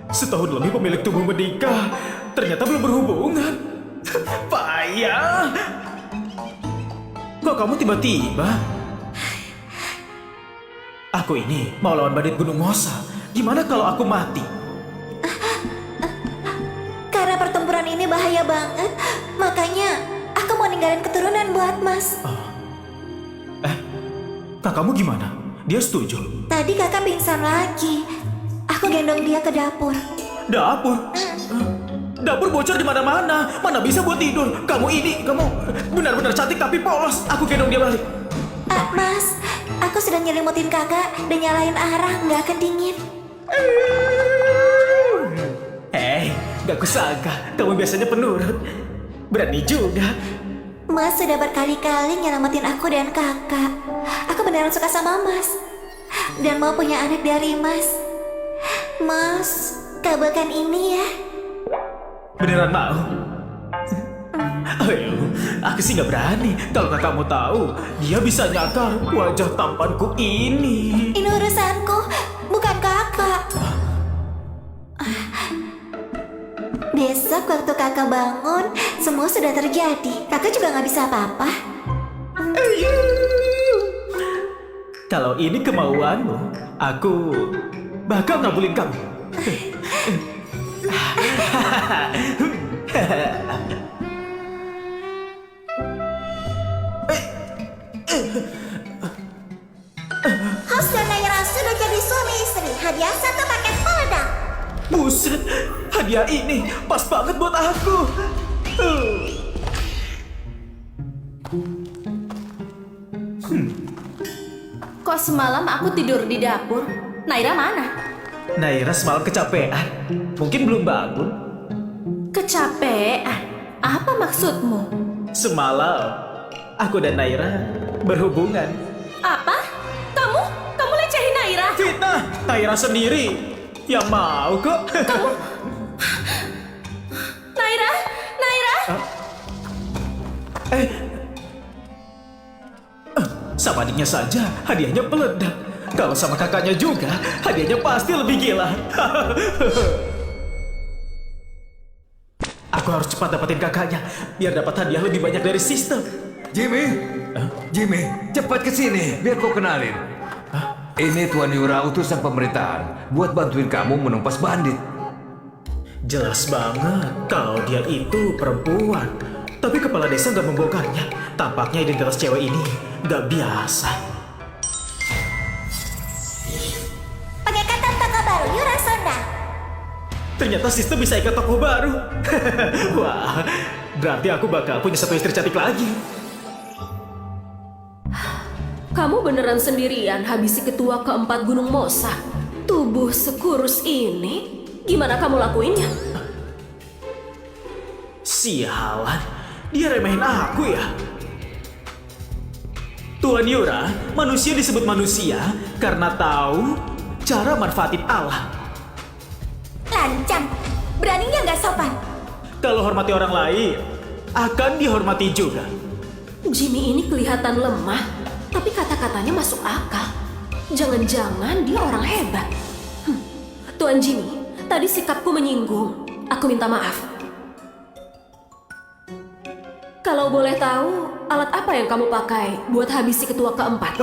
Setahun lebih pemilik tubuh menikah, ternyata belum berhubungan. Payah. Kok kamu tiba-tiba? Aku ini mau lawan badut Gunung Mosa. Gimana kalau aku mati? Karena pertempuran ini bahaya banget, makanya aku mau ninggalin keturunan buat Mas. Kakakmu gimana? Dia setuju? Tadi kakak pingsan lagi. Aku gendong dia ke dapur. Dapur? Dapur bocor di mana-mana. Mana bisa buat tidur? Kamu benar-benar cantik tapi polos. Aku gendong dia balik. Mas, aku sudah nyelimutin kakak dan nyalain arah, nggak akan dingin. Hei, gak kusangka kamu biasanya penurut. Berani juga. Mas sudah berkali-kali nyelamatin aku dan kakak. Aku beneran suka sama Mas. Dan mau punya anak dari Mas. Mas, kabulkan ini ya. Beneran mau? Ayo, aku sih gak berani. Kalau kakakmu tahu, dia bisa nyakar wajah tampanku ini. Ini urusanku, bukan kakak. Besok waktu kakak bangun, semua sudah terjadi. Kakak juga nggak bisa apa-apa. Kalau ini kemauanmu, aku bakal ngabulin kamu. Host dan Naira sudah jadi suami istri. Hadiah satu paket peledak. Buset, hadiah ini pas banget buat aku. Kok semalam aku tidur di dapur? Naira mana? Naira semalam kecapean. Mungkin belum bangun. Kecapean? Apa maksudmu? Semalam, aku dan Naira berhubungan. Apa? Kamu lecehin Naira? Fitnah, Naira sendiri yang mau kok. Naira? Sama adiknya saja, hadiahnya peledak. Kalau sama kakaknya juga, hadiahnya pasti lebih gila. Aku harus cepat dapetin kakaknya, biar dapat hadiah lebih banyak dari sistem. Jimmy, cepat ke sini, biar kau kenalin. Ini Tuan Yura utusan pemerintahan buat bantuin kamu menumpas bandit. Jelas banget kalau dia itu perempuan. Tapi kepala desa nggak membongkarnya. Tampaknya identitas cewek ini nggak biasa. Pengikatan toko baru Yura Sonda. Ternyata sistem bisa ikat toko baru. Wah, berarti aku bakal punya satu istri cantik lagi. Kamu beneran sendirian habisi ketua keempat Gunung Mosa? Tubuh sekurus ini? Gimana kamu lakuinnya? Sialan, dia remehin aku ya. Tuan Yura, manusia disebut manusia karena tahu cara manfaatin Allah. Lancang, beraninya nggak sopan. Kalau hormati orang lain, akan dihormati juga. Jimmy ini kelihatan lemah, tapi kata-katanya masuk akal. Jangan-jangan dia orang hebat. Tuan Jimmy, tadi sikapku menyinggung. Aku minta maaf. Kalau boleh tahu, alat apa yang kamu pakai buat habisi ketua keempat?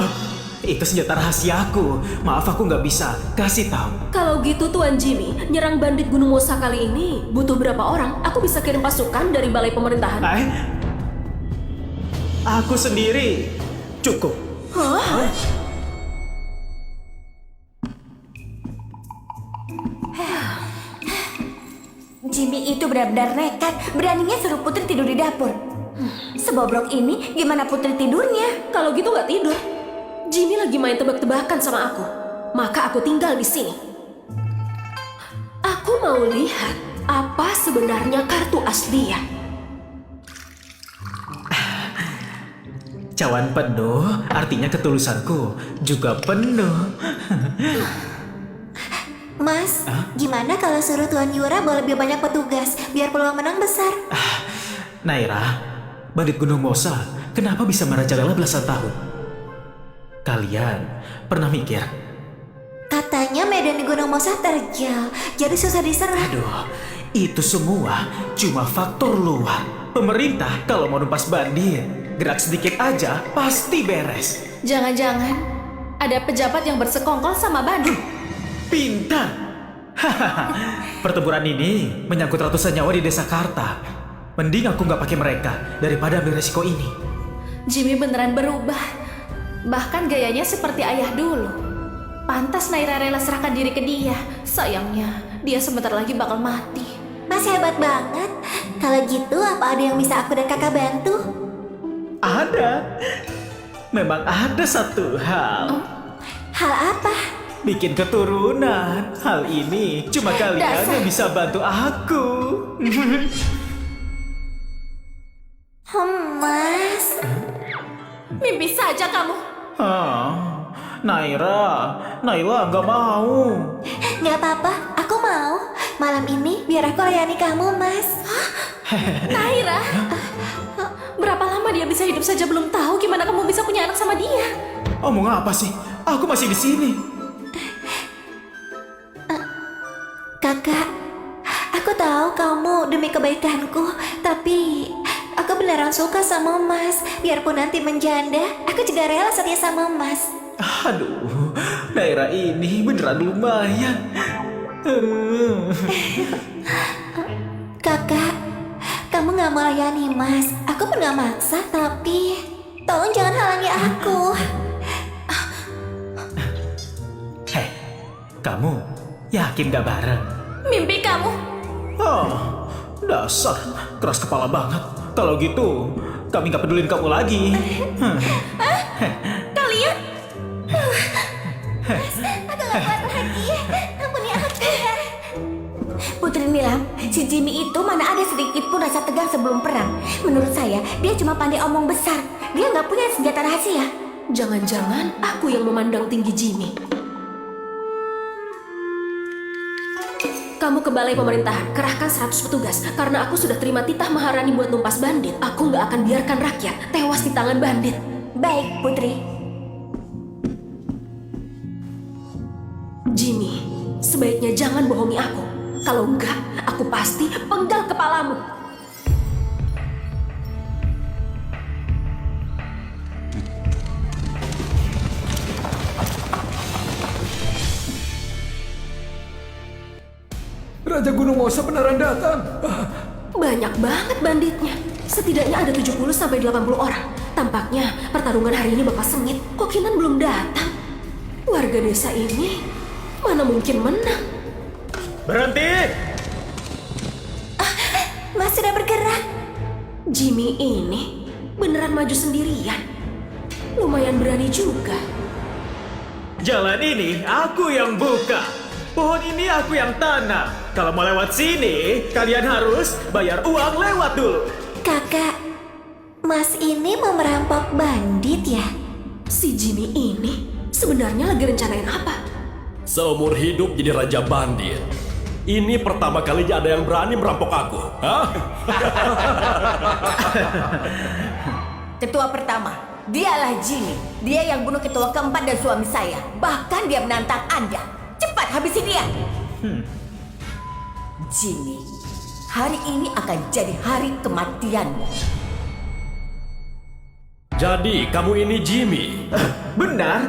Itu senjata rahasiaku. Maaf aku nggak bisa kasih tahu. Kalau gitu Tuan Jimmy, nyerang bandit Gunung Mosa kali ini butuh berapa orang? Aku bisa kirim pasukan dari balai pemerintahan. Aku sendiri cukup. Hah? Jimmy itu benar-benar nekat. Beraninya suruh Putri tidur di dapur. Sebobrok ini, gimana Putri tidurnya? Kalau gitu nggak tidur. Jimmy lagi main tebak-tebakan sama aku. Maka aku tinggal di sini. Aku mau lihat apa sebenarnya kartu aslinya. Cawan penuh, artinya ketulusanku juga penuh. Mas, gimana kalau suruh Tuan Yura bawa lebih banyak petugas, biar peluang menang besar? Naira, bandit Gunung Mosa, kenapa bisa merajalela belasan tahun? Kalian pernah mikir? Katanya medan di Gunung Mosa terjal, jadi susah diserang. Aduh, itu semua cuma faktor luar. Pemerintah kalau mau numpas bandir, gerak sedikit aja pasti beres. Jangan-jangan ada pejabat yang bersekongkol sama bandit. Pintar. Hahaha. Pertempuran ini menyangkut ratusan nyawa di desa Karta. Mending aku nggak pakai mereka daripada ambil resiko ini. Jimmy beneran berubah. Bahkan gayanya seperti ayah dulu. Pantas Naira rela serahkan diri ke dia. Sayangnya, dia sebentar lagi bakal mati. Mas hebat banget. Kalau gitu, apa ada yang bisa aku dan kakak bantu? Ada. Memang ada satu hal. Hal apa? Bikin keturunan. Hal ini cuma kalian Dasar. yang bisa bantu aku. Mas. Mimpi saja kamu. Naira nggak mau. Gak apa-apa, aku mau. Malam ini biar aku layani kamu, Mas. Naira. Berapa lama dia bisa hidup saja belum tahu gimana kamu bisa punya anak sama dia. Omong apa sih? Aku masih di sini. Kakak, aku tahu kamu demi kebaikanku, tapi aku beneran suka sama Mas. Biarpun nanti menjanda, aku juga rela setia sama Mas. Aduh, daerah ini beneran lumayan. Kakak, kamu gak mau layani Mas. Aku pun gak maksa, tapi tolong jangan halangi aku. Hei, kamu yakin gak bareng? Mimpi kamu. Oh, dasar keras kepala banget. Kalau gitu, kami gak pedulin kamu lagi. Kalian? Aku gak kuat lagi. Ampuni aku. Putri Nilam, si Jimmy itu mana ada sedikit pun rasa tegang sebelum perang. Menurut saya, dia cuma pandai omong besar. Dia nggak punya senjata rahasia. Jangan-jangan aku yang memandang tinggi Jimmy. Kamu ke balai pemerintahan, kerahkan 100 petugas. Karena aku sudah terima titah Maharani buat numpas bandit. Aku nggak akan biarkan rakyat tewas di tangan bandit. Baik, Putri. Jimmy, sebaiknya jangan bohongi aku. Kalau enggak, aku pasti penggal kepalamu. Raja Gunung Mosa beneran datang. Banyak banget banditnya. Setidaknya ada 70 sampai 80 orang. Tampaknya pertarungan hari ini bakal sengit. Kokinan belum datang. Warga desa ini mana mungkin menang? Berhenti! Mas sudah bergerak. Jimmy ini beneran maju sendirian. Lumayan berani juga. Jalan ini aku yang buka. Pohon ini aku yang tanam. Kalau mau lewat sini, kalian harus bayar uang lewat dulu. Kakak, Mas ini mau merampok bandit ya? Si Jimmy ini sebenarnya lagi rencanain apa? Seumur hidup jadi raja bandit. Ini pertama kalinya ada yang berani merampok aku. Hah? Ketua pertama, dialah Jimmy. Dia yang bunuh ketua keempat dan suami saya. Bahkan dia menantang Anda. Cepat habisi dia. Jimmy, hari ini akan jadi hari kematianmu. Jadi kamu ini Jimmy. Benar?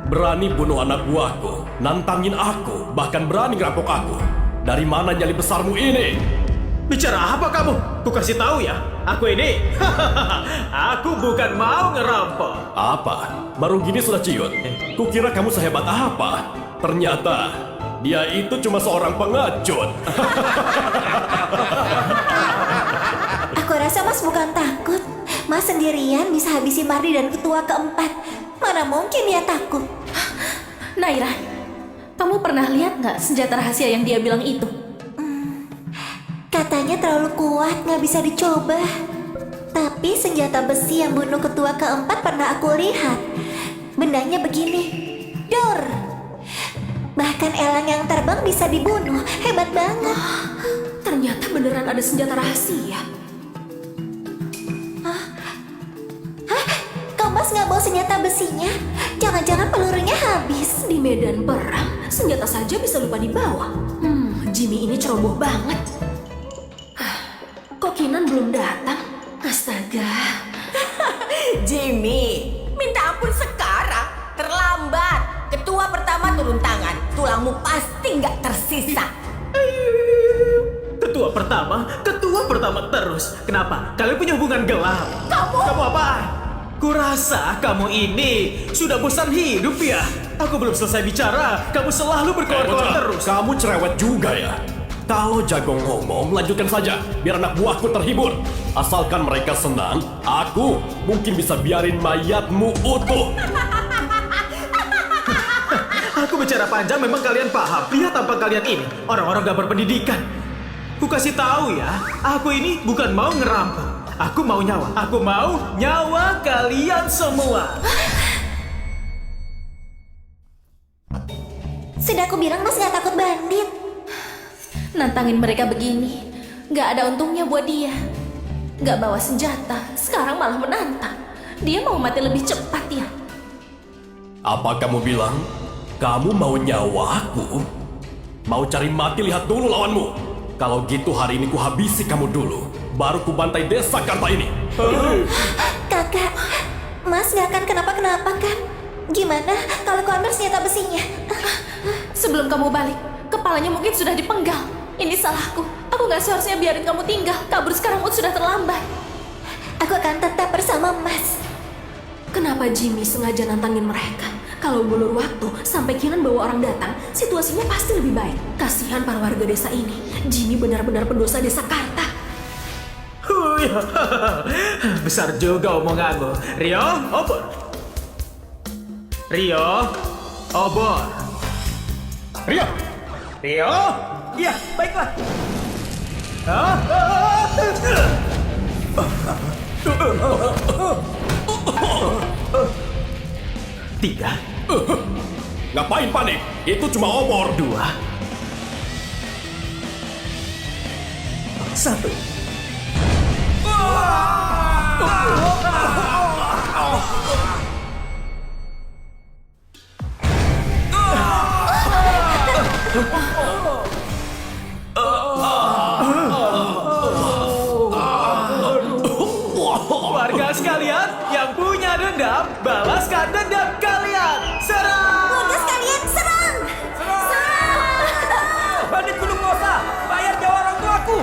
Berani bunuh anak buahku, nantangin aku, bahkan berani ngerampok aku. Dari mana nyali besarmu ini? Bicara apa kamu? Ku kasih tahu ya, aku ini. Aku bukan mau ngerampok. Apa? Baru gini sudah ciut. Kukira kamu sehebat apa? Ternyata dia itu cuma seorang pengecut. Aku rasa Mas bukan takut. Mas sendirian bisa habisi Mardi dan ketua keempat. Mana mungkin dia takut? Naira, kamu pernah lihat nggak senjata rahasia yang dia bilang itu? Katanya terlalu kuat, nggak bisa dicoba. Tapi senjata besi yang bunuh ketua keempat pernah aku lihat. Bendanya begini. Dor. Bahkan elang yang terbang bisa dibunuh. Hebat banget. Ternyata beneran ada senjata rahasia. Kau Mas nggak bawa senjata besinya? Jangan Jangan-jangan pelurunya habis. Di medan perang, senjata saja bisa lupa dibawa. Jimmy ini ceroboh banget. Kok Kinan belum datang? Astaga. Jimmy, minta ampun sekarang. Terlambat. Ketua pertama turun tangan. Tulangmu pasti nggak tersisa. Ketua pertama terus. Kenapa? Kalian punya hubungan gelap. Kamu apa? Kurasa kamu ini sudah bosan hidup ya? Aku belum selesai bicara. Kamu selalu berkeluar-keluar terus. Kamu cerewet juga ya. Kalau jago ngomong, lanjutkan saja. Biar anak buahku terhibur. Asalkan mereka senang, aku mungkin bisa biarin mayatmu utuh. Aku bicara panjang memang kalian paham. Lihat tampak kalian ini. Orang-orang gak berpendidikan. Ku kasih tahu ya, aku ini bukan mau ngerampok. Aku mau nyawa. Aku mau nyawa kalian semua. Sudah aku bilang Mas gak takut bandit. Nantangin mereka begini, gak ada untungnya buat dia. Gak bawa senjata, sekarang malah menantang. Dia mau mati lebih cepat ya. Apa kamu bilang? Kamu mau nyawa aku? Mau cari mati, lihat dulu lawanmu. Kalau gitu hari ini ku habisi kamu dulu. Baru ku bantai desa Karta ini. Kakak, Mas gak akan kenapa-kenapa kan? Gimana kalau aku ambil senjata besinya? Sebelum kamu balik, kepalanya mungkin sudah dipenggal. Ini salahku. Aku gak seharusnya biarin kamu tinggal. Kabur sekarang pun sudah terlambat. Aku akan tetap bersama Mas. Kenapa Jimmy sengaja nantangin mereka? Kalau bulur waktu, sampai Kinan bawa orang datang, situasinya pasti lebih baik. Kasihan para warga desa ini. Jimmy benar-benar pendosa desa Karta. Besar juga omonganmu. Rio, obor. Rio, obor. Rio. Rio. Iya, baiklah. Tiga. Ngapain panik? Itu cuma obor. Dua. Satu. Warga sekalian yang punya dendam, balaskan dendam kalian. Serang! Warga sekalian, serang! Bandit Gunung Mosa, bayar nyawa orang tuaku.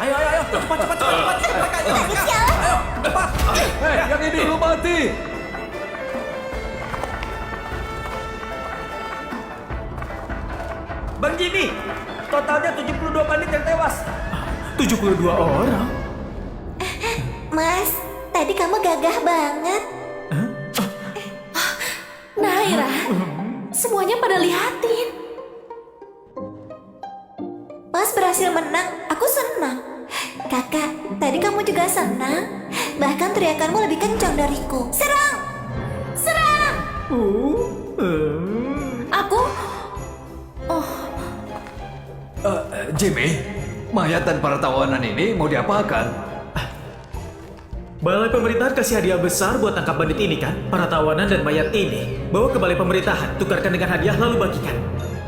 Ayo, cepat. Yang ini belum mati. Bang Jimmy, totalnya 72 bandit yang tewas. 72 orang. Mas, tadi kamu gagah banget. Naira, semuanya pada liatin. Mas berhasil menang, aku senang. Kakak, tadi kamu juga senang. Bahkan teriakanmu lebih kencang dariku. Serang! Serang! Aku... Jimmy, mayat dan para tawanan ini mau diapakan? Balai pemerintahan kasih hadiah besar buat tangkap bandit ini kan? Para tawanan dan mayat ini. Bawa ke balai pemerintahan, tukarkan dengan hadiah lalu bagikan.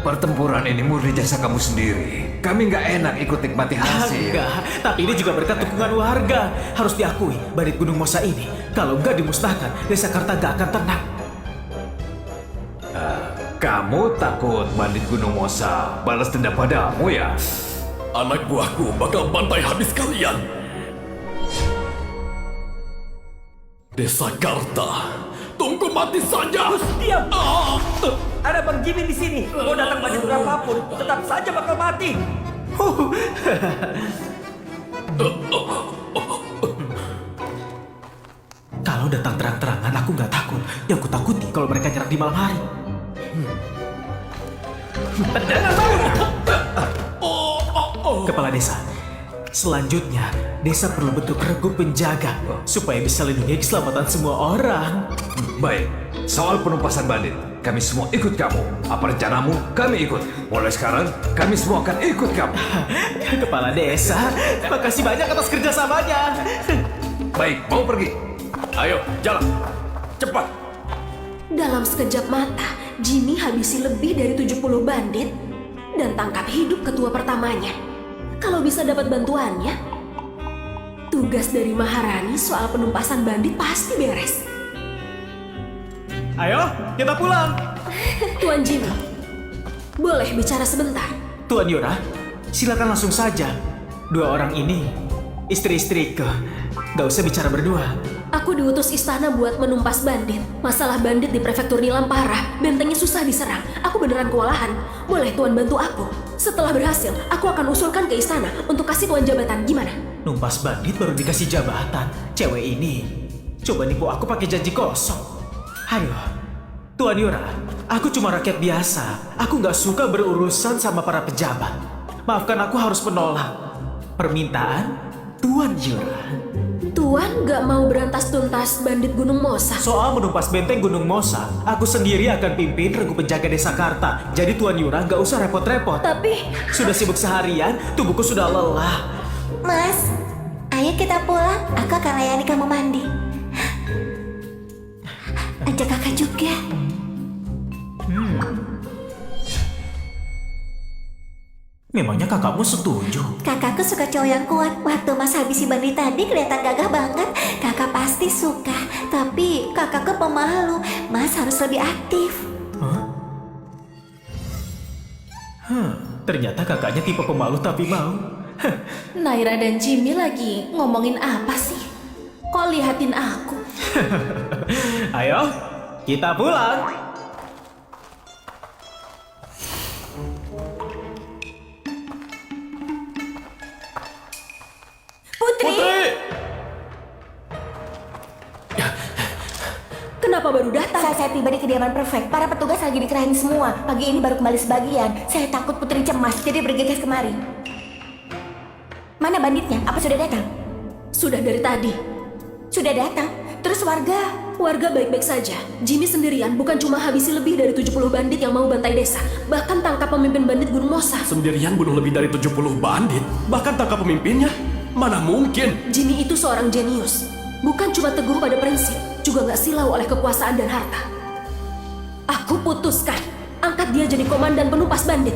Pertempuran ini murni jasa kamu sendiri. Kami nggak enak ikut nikmati hasil. Enggak, tapi ini juga berkat dukungan warga. Harus diakui, bandit Gunung Mosa ini, kalau nggak dimusnahkan, desa Karta nggak akan tenang. Kamu takut bandit Gunung Mosa balas dendam padamu ya? Anak buahku bakal bantai habis kalian. Desa Karta, tunggu mati saja. Diam. Ada Bang Jimmy di sini. Mau datang bandit berapapun, tetap saja bakal mati. Kalau datang terang-terangan, aku nggak takut. Yang aku takuti kalau mereka nyerang di malam hari. Kepala desa, selanjutnya desa perlu bentuk regu penjaga supaya bisa lindungi keselamatan semua orang. Baik, soal penumpasan bandit, kami semua ikut kamu. Apa rencanamu? Kami ikut. Mulai sekarang, kami semua akan ikut kamu. Kepala desa, makasih banyak atas kerjasamanya. Baik, mau pergi? Ayo, jalan. cepat. Dalam sekejap mata, Jimmy habisi lebih dari 70 bandit dan tangkap hidup ketua pertamanya. Kalau bisa dapat bantuannya, tugas dari Maharani soal penumpasan bandit pasti beres. Ayo, kita pulang. Tuan Jimmy, boleh bicara sebentar? Tuan Yura, silakan langsung saja. Dua orang ini istri-istriku. Gak usah bicara berdua. Aku diutus istana buat menumpas bandit. Masalah bandit di prefektur Nilam parah. Bentengnya susah diserang. Aku beneran kewalahan. Boleh Tuan bantu aku? Setelah berhasil, aku akan usulkan ke istana untuk kasih Tuan jabatan. Gimana? Numpas bandit baru dikasih jabatan. Cewek ini coba nipu aku pakai janji kosong. Aduh, Tuan Yura, aku cuma rakyat biasa. Aku gak suka berurusan sama para pejabat. Maafkan aku harus menolak permintaan Tuan Yura. Tuan gak mau berantas tuntas bandit Gunung Mosa. Soal menumpas benteng Gunung Mosa, aku sendiri akan pimpin regu penjaga desa Karta. Jadi Tuan Yura gak usah repot-repot. Tapi Sudah sibuk seharian, tubuhku sudah lelah. Mas, ayo kita pulang. Aku akan layani kamu mandi. Ajak kakak juga. Memangnya kakakmu setuju? Kakakku suka cowok yang kuat. Waktu Mas habisi bandit tadi kelihatan gagah banget. Kakak pasti suka. Tapi kakakku pemalu. Mas harus lebih aktif. Ternyata kakaknya tipe pemalu tapi mau. Naira dan Jimmy lagi ngomongin apa sih? Kok liatin aku? Ayo, kita pulang. Putri! Kenapa baru datang? Saat saya tiba di kediaman prefek, para petugas lagi dikerahin semua. Pagi ini baru kembali sebagian. Saya takut Putri cemas, jadi bergegas kemari. Mana banditnya? Apa sudah datang? Sudah dari tadi. Sudah datang. Terus warga? Warga baik-baik saja. Jimmy sendirian bukan cuma habisi lebih dari 70 bandit yang mau bantai desa. Bahkan tangkap pemimpin bandit Gunung Mosa. Sendirian bunuh lebih dari 70 bandit. Bahkan tangkap pemimpinnya. Mana mungkin? Jimmy itu seorang jenius. Bukan cuma teguh pada prinsip, juga nggak silau oleh kekuasaan dan harta. Aku putuskan, angkat dia jadi komandan penumpas bandit.